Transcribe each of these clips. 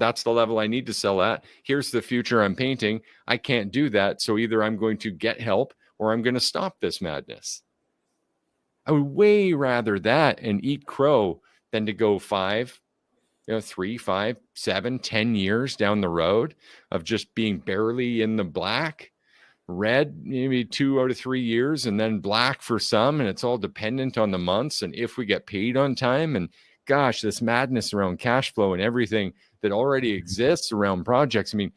That's the level I need to sell at. Here's the future I'm painting. I can't do that. So either I'm going to get help or I'm going to stop this madness. I would way rather that and eat crow than to go 3, 5, 7, 10 years down the road of just being barely in the black, red, maybe 2 out of 3 years, and then black for some. And it's all dependent on the months and if we get paid on time. And gosh, this madness around cash flow and everything that already exists around projects. I mean,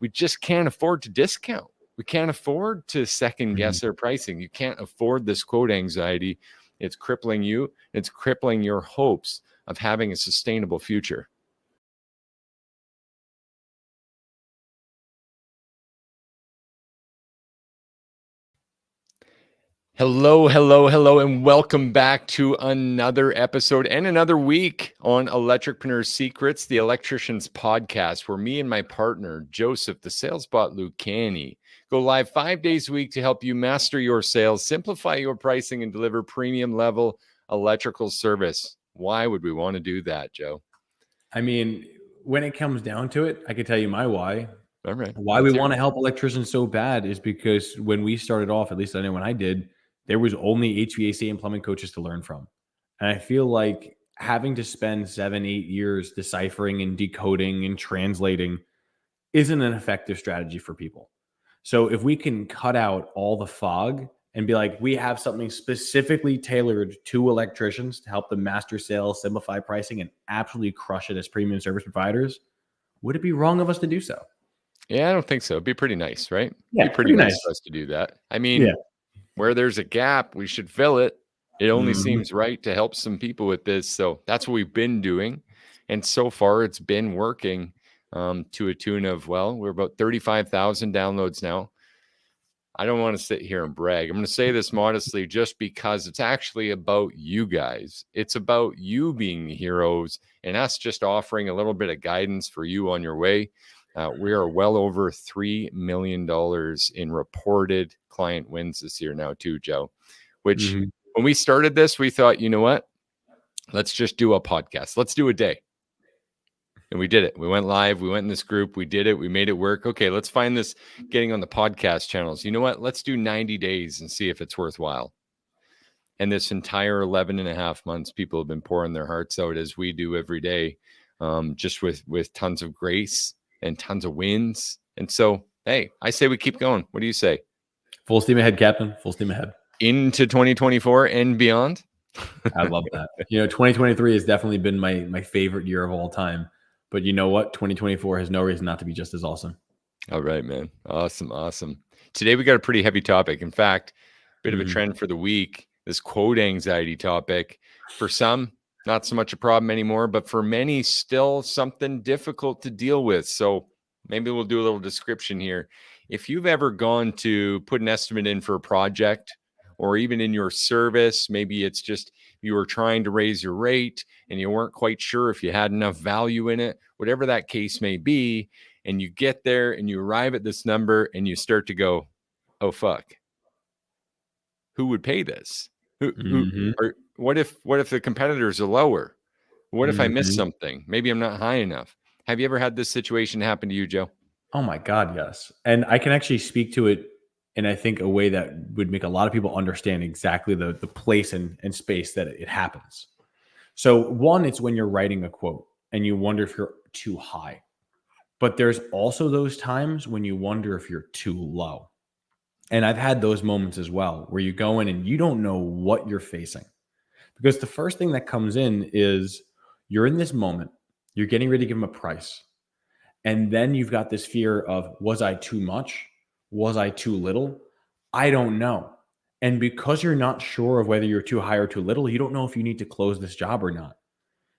we just can't afford to discount. We can't afford to second guess their pricing. You can't afford this quote anxiety. It's crippling you. It's crippling your hopes of having a sustainable future. Hello, hello, hello, and welcome back to another episode and another week on Electricpreneur Secrets, the Electricians podcast, where me and my partner, Joseph, the sales bot Lucani, go live 5 days a week to help you master your sales, simplify your pricing, and deliver premium level electrical service. Why would we want to do that, Joe? I mean, when it comes down to it, I can tell you my why. All right. Why we want to help electricians so bad is because when we started off, at least I know when I did, there was only HVAC and plumbing coaches to learn from. And I feel like having to spend 7, 8 years deciphering and decoding and translating isn't an effective strategy for people. So if we can cut out all the fog and be like, we have something specifically tailored to electricians to help them master sales, simplify pricing, and absolutely crush it as premium service providers, would it be wrong of us to do so? Yeah, I don't think so. It'd be pretty nice, right? Yeah, It'd be pretty nice for us to do that. I mean, where there's a gap, we should fill it. It only seems right to help some people with this. So that's what we've been doing. And so far it's been working to a tune of, we're about 35,000 downloads now. I don't want to sit here and brag. I'm going to say this modestly just because it's actually about you guys. It's about you being the heroes and us just offering a little bit of guidance for you on your way. We are well over $3 million in reported client wins this year now too, Joe, which when we started this, we thought, you know what, let's just do a podcast. Let's do a day. And we did it. We went live. We went in this group. We did it. We made it work. Okay, let's find this getting on the podcast channels. You know what? Let's do 90 days and see if it's worthwhile. And this entire 11 and a half months, people have been pouring their hearts out as we do every day, just with tons of grace and tons of wins. And so, hey, I say we keep going. What do you say? Full steam ahead, Captain. Full steam ahead. Into 2024 and beyond. I love that. 2023 has definitely been my favorite year of all time. But you know what? 2024 has no reason not to be just as awesome. All right, man. Awesome. Today we got a pretty heavy topic. In fact, a bit of a trend for the week, this quote anxiety topic. For some, not so much a problem anymore, but for many, still something difficult to deal with. So maybe we'll do a little description here. If you've ever gone to put an estimate in for a project, or even in your service, maybe it's just you were trying to raise your rate and you weren't quite sure if you had enough value in it, whatever that case may be, and you get there and you arrive at this number and you start to go, oh, fuck. Who would pay this? Or what if the competitors are lower? What if I miss something? Maybe I'm not high enough. Have you ever had this situation happen to you, Joe? Oh my God, yes. And I can actually speak to it in, I think, a way that would make a lot of people understand exactly the place and space that it happens. So one, it's when you're writing a quote and you wonder if you're too high. But there's also those times when you wonder if you're too low. And I've had those moments as well, where you go in and you don't know what you're facing. Because the first thing that comes in is you're in this moment, you're getting ready to give them a price. And then you've got this fear of, was I too much? Was I too little? I don't know. And because you're not sure of whether you're too high or too little, you don't know if you need to close this job or not.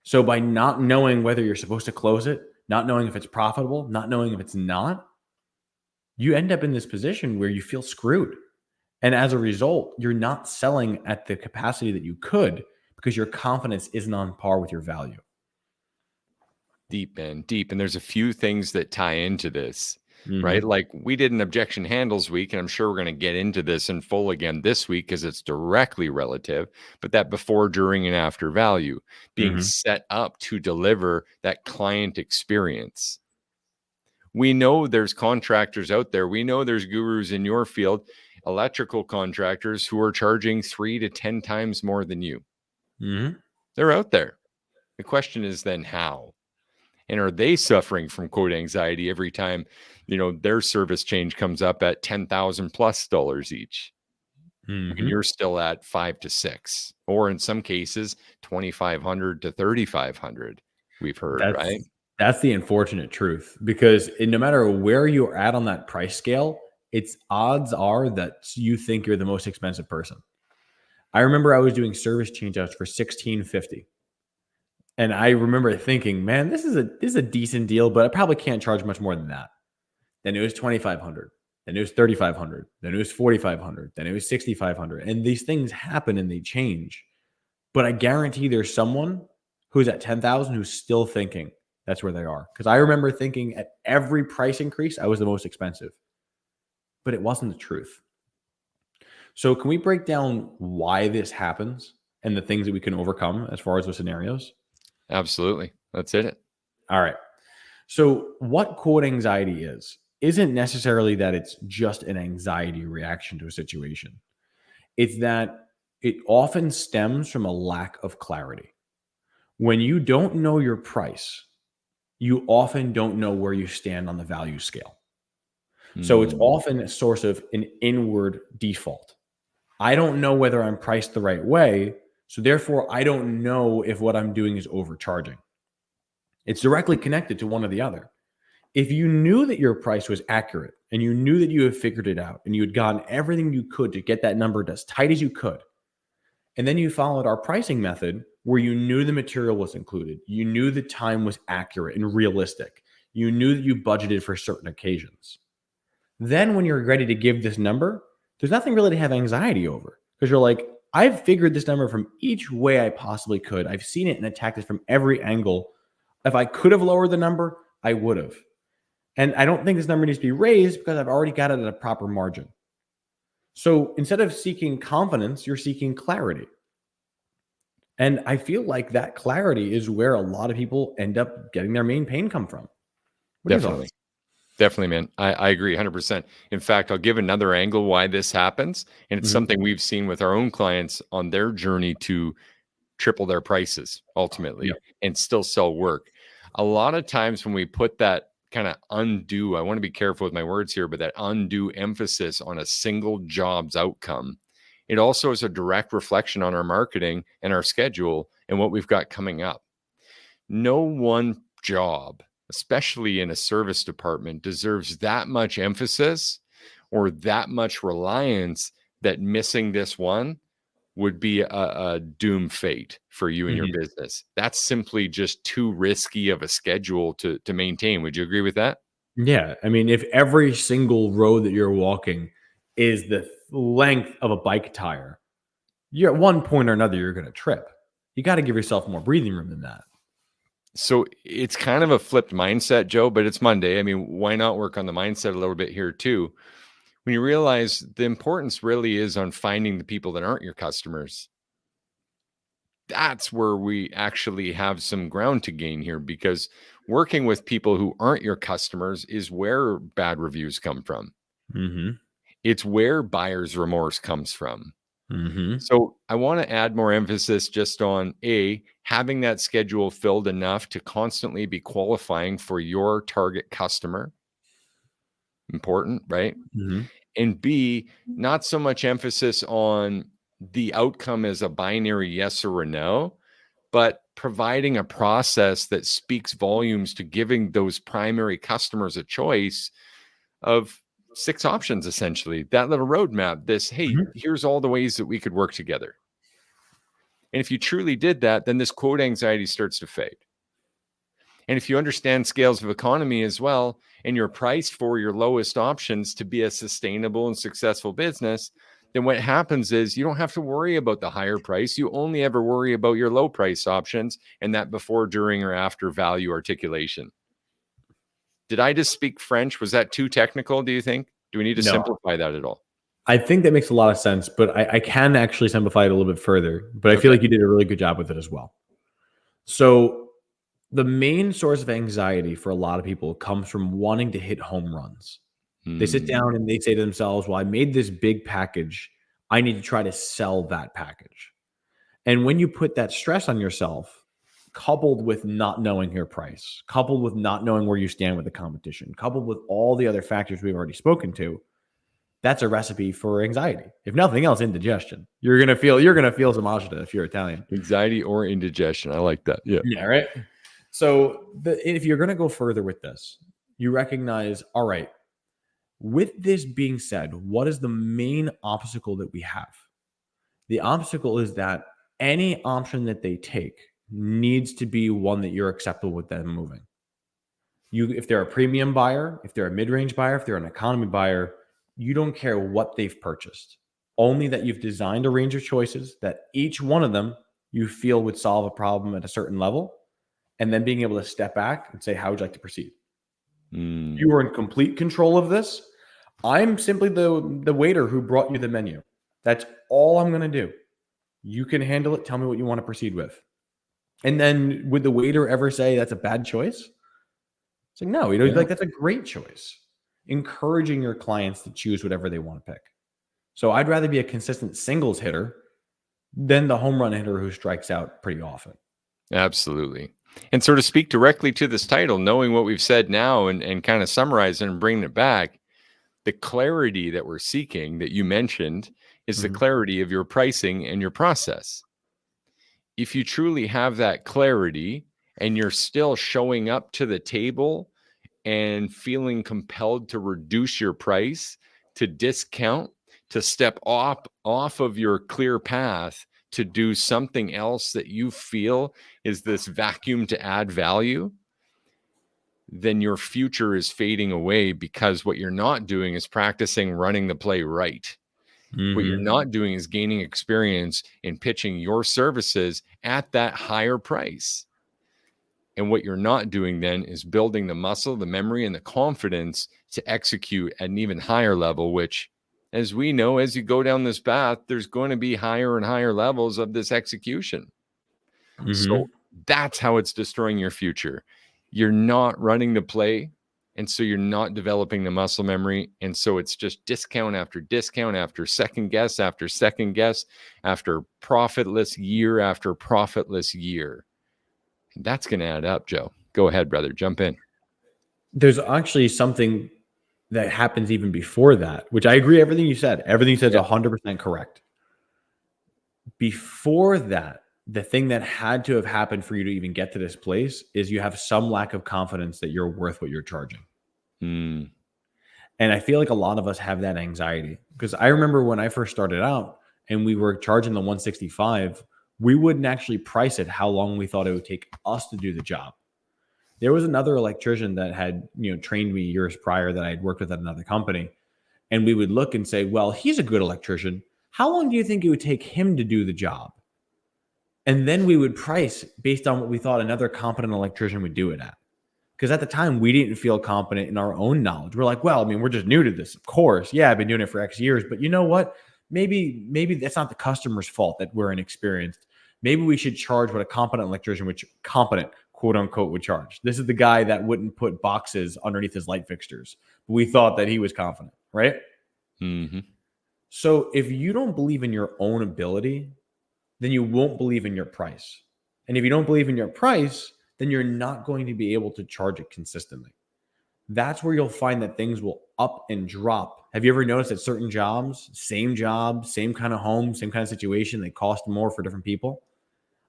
So by not knowing whether you're supposed to close it, not knowing if it's profitable, not knowing if it's not, you end up in this position where you feel screwed. And as a result, you're not selling at the capacity that you could because your confidence isn't on par with your value. Deep, man, deep. And there's a few things that tie into this. right? Like we did an objection handles week, and I'm sure we're going to get into this in full again this week because it's directly relative, but that before, during, and after value being set up to deliver that client experience. We know there's contractors out there. We know there's gurus in your field, electrical contractors who are charging 3 to 10 times more than you. They're out there. The question is then how? And are they suffering from quote anxiety every time, their service change comes up at $10,000 plus each? When you're still at 5 to 6, or in some cases, 2,500 to 3,500. We've heard, right? That's the unfortunate truth, because no matter where you're at on that price scale, it's odds are that you think you're the most expensive person. I remember I was doing service changeouts for $1,650. And I remember thinking, man, this is a decent deal, but I probably can't charge much more than that. Then it was $2,500. Then it was $3,500. Then it was $4,500. Then it was $6,500. And these things happen and they change. But I guarantee there's someone who's at 10,000 who's still thinking that's where they are. Because I remember thinking at every price increase, I was the most expensive. But it wasn't the truth. So can we break down why this happens and the things that we can overcome as far as the scenarios? Absolutely. Let's hit it. All right. So what quote anxiety isn't necessarily that it's just an anxiety reaction to a situation. It's that it often stems from a lack of clarity. When you don't know your price, you often don't know where you stand on the value scale. So it's often a source of an inward default. I don't know whether I'm priced the right way, so therefore I don't know if what I'm doing is overcharging. It's directly connected to one or the other. If you knew that your price was accurate and you knew that you had figured it out and you had gotten everything you could to get that number as tight as you could, and then you followed our pricing method where you knew the material was included, you knew the time was accurate and realistic, you knew that you budgeted for certain occasions, then when you're ready to give this number, there's nothing really to have anxiety over, because you're like, I've figured this number from each way I possibly could. I've seen it and attacked it from every angle. If I could have lowered the number, I would have. And I don't think this number needs to be raised because I've already got it at a proper margin. So instead of seeking confidence, you're seeking clarity. And I feel like that clarity is where a lot of people end up getting their main pain come from. Definitely. Definitely, man. I agree 100%. In fact, I'll give another angle why this happens. And it's something we've seen with our own clients on their journey to triple their prices ultimately and still sell work. A lot of times when we put that kind of undue, I want to be careful with my words here, but that undue emphasis on a single job's outcome, it also is a direct reflection on our marketing and our schedule and what we've got coming up. No one job, especially in a service department, deserves that much emphasis or that much reliance that missing this one would be a doom fate for you and your business. That's simply just too risky of a schedule to maintain. Would you agree with that? Yeah. I mean, if every single road that you're walking is the length of a bike tire, you're at one point or another, you're going to trip. You got to give yourself more breathing room than that. So it's kind of a flipped mindset, Joe, but it's Monday. I mean, why not work on the mindset a little bit here too? When you realize the importance really is on finding the people that aren't your customers. That's where we actually have some ground to gain here, because working with people who aren't your customers is where bad reviews come from. It's where buyer's remorse comes from. So I want to add more emphasis just on having that schedule filled enough to constantly be qualifying for your target customer. Important, right? And B, not so much emphasis on the outcome as a binary yes or a no, but providing a process that speaks volumes to giving those primary customers a choice of 6 options, essentially. That little roadmap, here's all the ways that we could work together. And if you truly did that, then this quote anxiety starts to fade. And if you understand scales of economy as well, and you're priced for your lowest options to be a sustainable and successful business, then what happens is you don't have to worry about the higher price. You only ever worry about your low price options and that before, during, or after value articulation. Did I just speak French? Was that too technical, do you think? Do we need to No, simplify that at all? I think that makes a lot of sense, but I can actually simplify it a little bit further. But I feel Okay. like you did a really good job with it as well. So the main source of anxiety for a lot of people comes from wanting to hit home runs. They sit down and they say to themselves, well, I made this big package. I need to try to sell that package. And when you put that stress on yourself, coupled with not knowing your price, coupled with not knowing where you stand with the competition, coupled with all the other factors we've already spoken to, that's a recipe for anxiety. If nothing else, indigestion. You're gonna feel some agita if you're Italian. Anxiety or indigestion. I like that. Yeah. Yeah, right. So if you're gonna go further with this, you recognize, all right, with this being said, what is the main obstacle that we have? The obstacle is that any option that they take needs to be one that you're acceptable with them moving. If they're a premium buyer, if they're a mid-range buyer, if they're an economy buyer, you don't care what they've purchased. Only that you've designed a range of choices that each one of them you feel would solve a problem at a certain level, and then being able to step back and say, how would you like to proceed? You are in complete control of this. I'm simply the waiter who brought you the menu. That's all I'm going to do. You can handle it. Tell me what you want to proceed with. And then would the waiter ever say that's a bad choice? It's like, no, he'd be like, that's a great choice. Encouraging your clients to choose whatever they want to pick. So I'd rather be a consistent singles hitter than the home run hitter who strikes out pretty often. Absolutely. And so to speak directly to this title, knowing what we've said now and kind of summarizing and bringing it back, the clarity that we're seeking that you mentioned is the clarity of your pricing and your process. If you truly have that clarity and you're still showing up to the table and feeling compelled to reduce your price, to discount, to step off of your clear path to do something else that you feel is this vacuum to add value, then your future is fading away, because what you're not doing is practicing running the play right. What you're not doing is gaining experience in pitching your services at that higher price. And what you're not doing then is building the muscle, the memory, and the confidence to execute at an even higher level, which, as we know, as you go down this path, there's going to be higher and higher levels of this execution. So that's how it's destroying your future. You're not running the play. And so you're not developing the muscle memory. And so it's just discount after discount after second guess after profitless year after profitless year. That's going to add up, Joe. Go ahead, brother. Jump in. There's actually something that happens even before that, which I agree. Everything you said is 100% correct. Before that, the thing that had to have happened for you to even get to this place is you have some lack of confidence that you're worth what you're charging. And I feel like a lot of us have that anxiety, because I remember when I first started out and we were charging the 165, we wouldn't actually price it how long we thought it would take us to do the job. There was another electrician that had, trained me years prior that I had worked with at another company. And we would look and say, well, he's a good electrician. How long do you think it would take him to do the job? And then we would price based on what we thought another competent electrician would do it at. Because at the time, we didn't feel confident in our own knowledge. We're like, well, I mean, we're just new to this. Of course. Yeah, I've been doing it for X years. But you know what? Maybe that's not the customer's fault that we're inexperienced. Maybe we should charge what a competent electrician, competent, quote unquote, would charge. This is the guy that wouldn't put boxes underneath his light fixtures. But we thought that he was confident, right? So if you don't believe in your own ability, then you won't believe in your price. And if you don't believe in your price, then you're not going to be able to charge it consistently. That's where you'll find that things will up and drop. Have you ever noticed that certain jobs, same job, same kind of home, same kind of situation, they cost more for different people?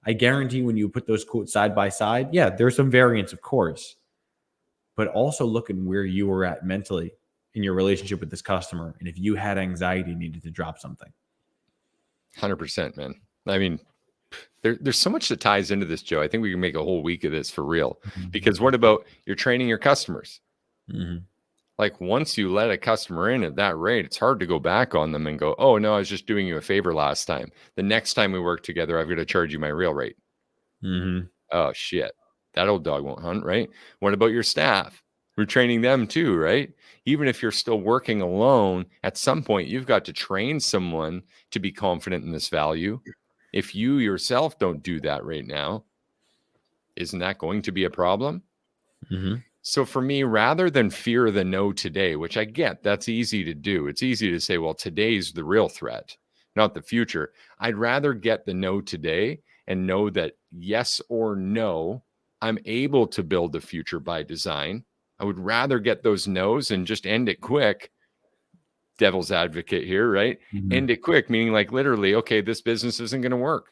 I guarantee when you put those quotes side by side, yeah, there's some variance, of course. But also look at where you were at mentally in your relationship with this customer. And if you had anxiety, needed to drop something. 100%, man. I mean, there's so much that ties into this, Joe. I think we can make a whole week of this for real. Because what about you're training your customers? Like, once you let a customer in at that rate, it's hard to go back on them and go, oh, no, I was just doing you a favor last time. The next time we work together, I've got to charge you my real rate. Oh, shit. That old dog won't hunt, right? What about your staff? We're training them too, right? Even if you're still working alone, at some point, you've got to train someone to be confident in this value. If you yourself don't do that right now, isn't that going to be a problem? Mm-hmm. So for me, rather than fear the no today, which I get, that's easy to do. It's easy to say, well, today's the real threat, not the future. I'd rather get the no today and know that yes or no, I'm able to build the future by design. I would rather get those no's and just end it quick. Devil's advocate here, right? Mm-hmm. End it quick, meaning like literally, okay, this business isn't going to work.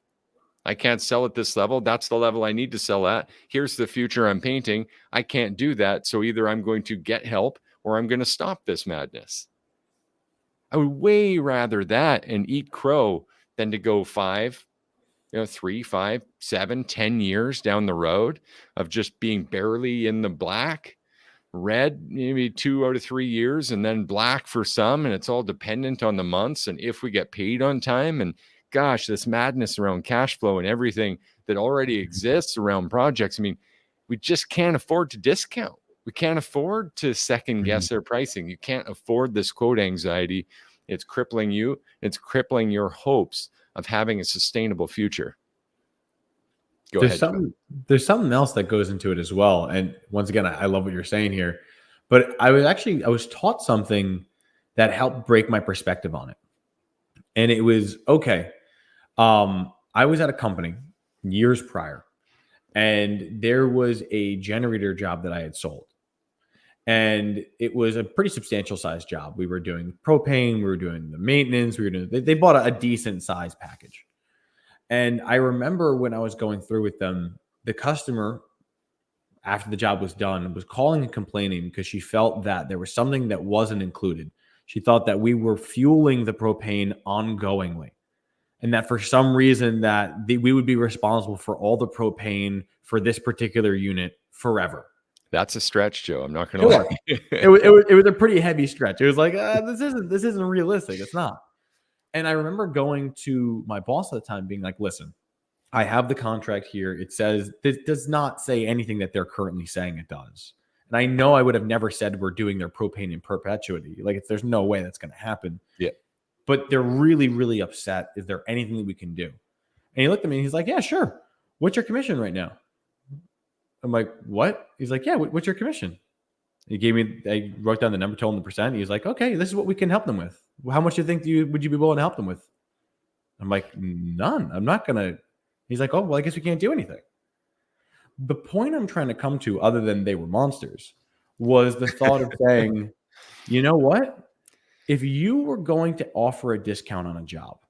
I can't sell at this level. That's the level I need to sell at. Here's the future I'm painting. I can't do that. So either I'm going to get help or I'm going to stop this madness. I would way rather that and eat crow than to go 3, 5, 7, 10 years down the road of just being barely in the black, red maybe 2 out of 3 years, and then black for some. And it's all dependent on the months and if we get paid on time. And gosh, this madness around cash flow and everything that already exists around projects. I mean, we just can't afford to discount. We can't afford to second guess their pricing. You can't afford this quote anxiety. It's crippling you. It's crippling your hopes of having a sustainable future. Go ahead. There's something else that goes into it as well. And once again, I love what you're saying here. But I was taught something that helped break my perspective on it. And it was, okay, I was at a company years prior, and there was a generator job that I had sold. And it was a pretty substantial size job. We were doing propane, we were doing the maintenance, they bought a decent size package. And I remember when I was going through with them, the customer, after the job was done, was calling and complaining because she felt that there was something that wasn't included. She thought that we were fueling the propane ongoingly, and that for some reason that we would be responsible for all the propane for this particular unit forever. That's a stretch, Joe. I'm not going to lie. It was a pretty heavy stretch. It was like, this isn't realistic. It's not. And I remember going to my boss at the time being like, listen, I have the contract here. It says, this does not say anything that they're currently saying it does. And I know I would have never said we're doing their propane in perpetuity. Like, there's no way that's going to happen. Yeah. But they're really, really upset. Is there anything that we can do? And he looked at me and he's like, yeah, sure. What's your commission right now? I'm like, what? He's like, yeah, what's your commission? I wrote down the number, told him the percent. He's like, okay, this is what we can help them with. How much do you think would you be willing to help them with? I'm like, none. I'm not going to. He's like, oh, well, I guess we can't do anything. The point I'm trying to come to, other than they were monsters, was the thought of saying, you know what? If you were going to offer a discount on a job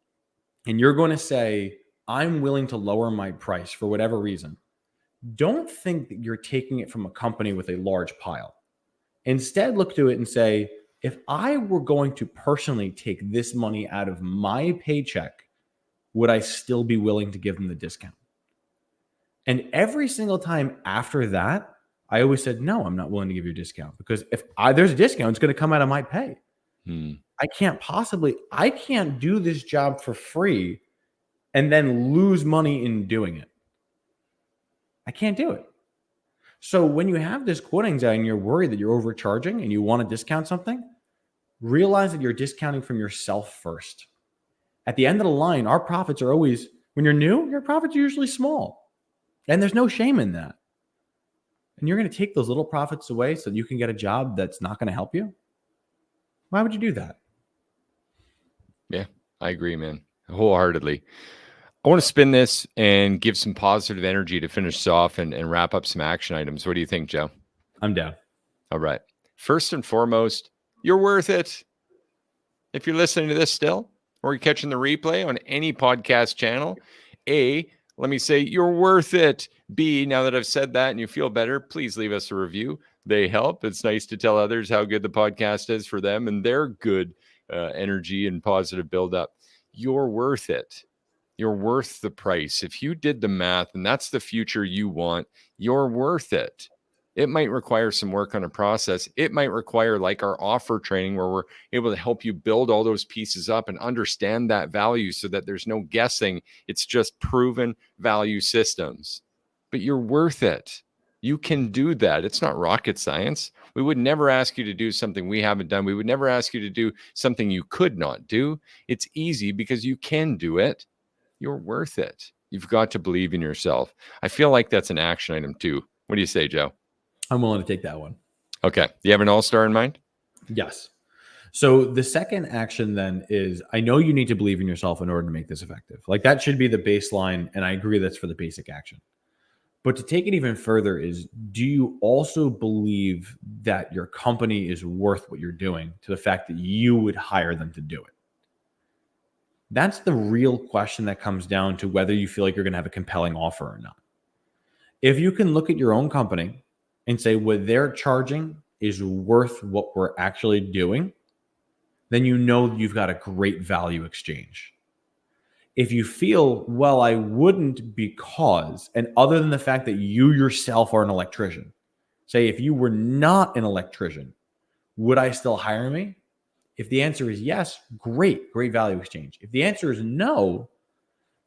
and you're going to say, I'm willing to lower my price for whatever reason, don't think that you're taking it from a company with a large pile. Instead, look to it and say, if I were going to personally take this money out of my paycheck, would I still be willing to give them the discount? And every single time after that, I always said, no, I'm not willing to give you a discount, because if there's a discount, it's going to come out of my pay. I can't do this job for free and then lose money in doing it. I can't do it. So when you have this quote anxiety and you're worried that you're overcharging and you want to discount something, realize that you're discounting from yourself first. At the end of the line, our profits are always, when you're new, your profits are usually small. And there's no shame in that. And you're going to take those little profits away so that you can get a job that's not going to help you? Why would you do that? Yeah, I agree, man. Wholeheartedly. I want to spin this and give some positive energy to finish off and wrap up some action items. What do you think, Joe? I'm down. All right. First and foremost, you're worth it. If you're listening to this still, or you're catching the replay on any podcast channel, A, let me say you're worth it. B, now that I've said that and you feel better, please leave us a review. They help. It's nice to tell others how good the podcast is for them and their good energy and positive buildup. You're worth it. You're worth the price. If you did the math and that's the future you want, you're worth it. It might require some work on a process. It might require, like our offer training, where we're able to help you build all those pieces up and understand that value so that there's no guessing. It's just proven value systems. But you're worth it. You can do that. It's not rocket science. We would never ask you to do something we haven't done. We would never ask you to do something you could not do. It's easy because you can do it. You're worth it. You've got to believe in yourself. I feel like that's an action item too. What do you say, Joe? I'm willing to take that one. Okay. Do you have an all-star in mind? Yes. So the second action then is, I know you need to believe in yourself in order to make this effective. Like, that should be the baseline. And I agree that's for the basic action. But to take it even further is, do you also believe that your company is worth what you're doing, to the fact that you would hire them to do it? That's the real question that comes down to whether you feel like you're going to have a compelling offer or not. If you can look at your own company and say what they're charging is worth what we're actually doing, then you know you've got a great value exchange. If you feel, well, I wouldn't because, and other than the fact that you yourself are an electrician, say if you were not an electrician, would I still hire me? If the answer is yes, great value exchange. If the answer is no,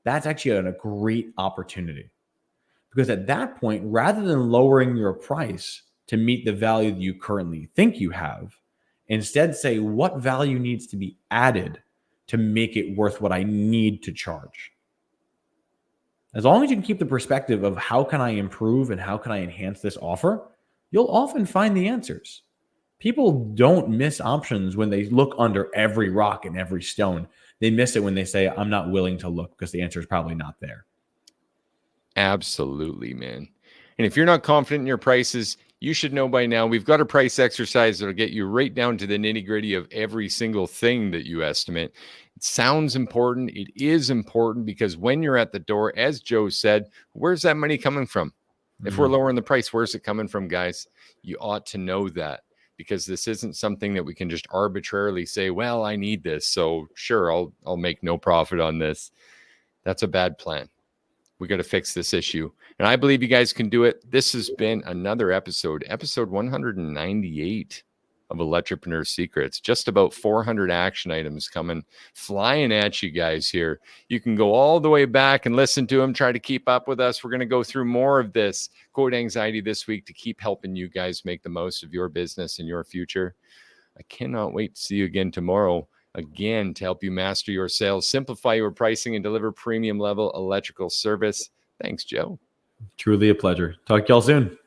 that's actually a great opportunity. Because at that point, rather than lowering your price to meet the value that you currently think you have, instead say, what value needs to be added to make it worth what I need to charge? As long as you can keep the perspective of how can I improve and how can I enhance this offer, you'll often find the answers. People don't miss options when they look under every rock and every stone. They miss it when they say, I'm not willing to look, because the answer is probably not there. Absolutely, man. And if you're not confident in your prices, you should know by now we've got a price exercise that'll get you right down to the nitty-gritty of every single thing that you estimate. It sounds important. It is important, because when you're at the door, as Joe said, where's that money coming from? If we're lowering the price, where's it coming from, guys? You ought to know that, because this isn't something that we can just arbitrarily say, well, I need this, so sure, I'll make no profit on this. That's a bad plan. We got to fix this issue. And I believe you guys can do it. This has been another episode 198 of Electripreneur Secrets. Just about 400 action items coming flying at you guys here. You can go all the way back and listen to them. Try to keep up with us. We're going to go through more of this quote anxiety this week to keep helping you guys make the most of your business and your future. I cannot wait to see you again tomorrow. Again, to help you master your sales, simplify your pricing, and deliver premium level electrical service. Thanks, Joe. Truly a pleasure. Talk to y'all soon.